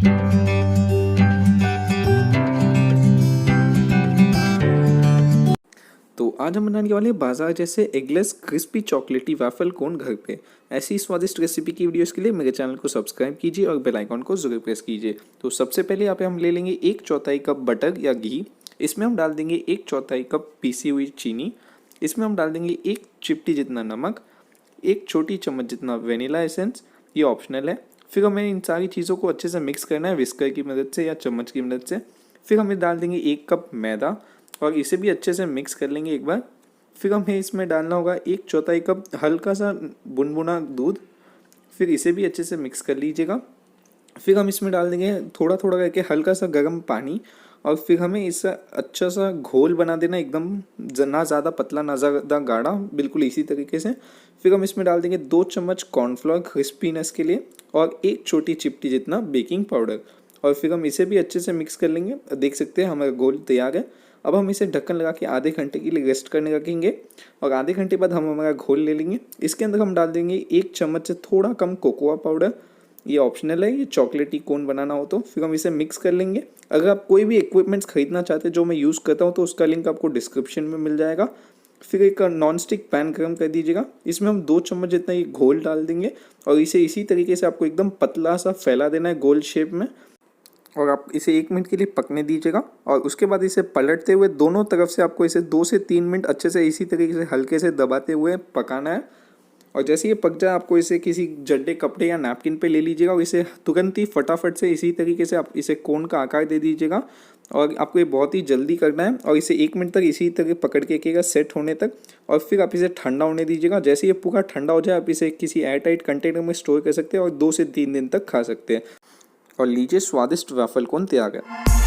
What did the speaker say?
तो आज हम बनाने वाले हैं बाजार जैसे एगलेस क्रिस्पी चॉकलेटी वैफल कोन घर पे। ऐसी स्वादिष्ट रेसिपी की वीडियोस के लिए मेरे चैनल को सब्सक्राइब कीजिए और बेल आइकन को जरूर प्रेस कीजिए। तो सबसे पहले यहाँ पे हम ले लेंगे 1/4 कप बटर या घी। इसमें हम डाल देंगे 1/4 कप पीसी हुई चीनी। इसमें हम डाल देंगे 1 चिपटी जितना नमक, 1 छोटी चम्मच जितना वेनिला एसेंस, ये ऑप्शनल है। फिर हमें इन सारी चीज़ों को अच्छे से मिक्स करना है विस्कर की मदद से या चम्मच की मदद से। फिर हमें डाल देंगे 1 कप मैदा और इसे भी अच्छे से मिक्स कर लेंगे एक बार। फिर हमें इसमें डालना होगा 1/4 कप हल्का सा बुनबुना दूध। फिर इसे भी अच्छे से मिक्स कर लीजिएगा। फिर हम इसमें डाल देंगे थोड़ा थोड़ा करके हल्का सा गर्म पानी और फिर हमें इससे अच्छा सा घोल बना देना, एकदम ना ज़्यादा पतला ना ज़्यादा गाढ़ा, बिल्कुल इसी तरीके से। फिर हम इसमें डाल देंगे 2 चम्मच कॉर्नफ्लोर क्रिस्पीनेस के लिए और 1 छोटी चिपटी जितना बेकिंग पाउडर और फिर हम इसे भी अच्छे से मिक्स कर लेंगे। देख सकते हैं हमारा घोल तैयार है। अब हम इसे ढक्कन लगा के आधे घंटे के लिए रेस्ट करने रखेंगे और आधे घंटे बाद हम हमारा घोल ले लेंगे। इसके अंदर हम डाल देंगे 1 चम्मच से थोड़ा कम कोकोआ पाउडर, ये ऑप्शनल है, ये चॉकलेटी कोन बनाना हो तो। फिर हम इसे मिक्स कर लेंगे। अगर आप कोई भी इक्विपमेंट्स खरीदना चाहते हैं जो मैं यूज़ करता हूँ तो उसका लिंक आपको डिस्क्रिप्शन में मिल जाएगा। फिर एक नॉन स्टिक पैन गर्म कर दीजिएगा। इसमें हम 2 चम्मच जितना ये घोल डाल देंगे और इसे इसी तरीके से आपको एकदम पतला सा फैला देना है गोल शेप में और आप इसे 1 मिनट के लिए पकने दीजिएगा। और उसके बाद इसे पलटते हुए दोनों तरफ से आपको इसे 2 से 3 मिनट अच्छे से इसी तरीके से हल्के से दबाते हुए पकाना है। और जैसे ये पक जाए आपको इसे किसी जड्डे कपड़े या नैपकिन पे ले लीजिएगा और इसे तुरंत ही फटाफट से इसी तरीके से आप इसे कोन का आकार दे दीजिएगा। और आपको ये बहुत ही जल्दी करना है और इसे 1 मिनट तक इसी तरह पकड़ के रखिएगा सेट होने तक और फिर आप इसे ठंडा होने दीजिएगा। जैसे ये पूरा ठंडा हो जाए आप इसे किसी एयर टाइट कंटेनर में स्टोर कर सकते हैं और 2 से 3 दिन तक खा सकते हैं। और लीजिए स्वादिष्ट वैफल कोन तैयार है।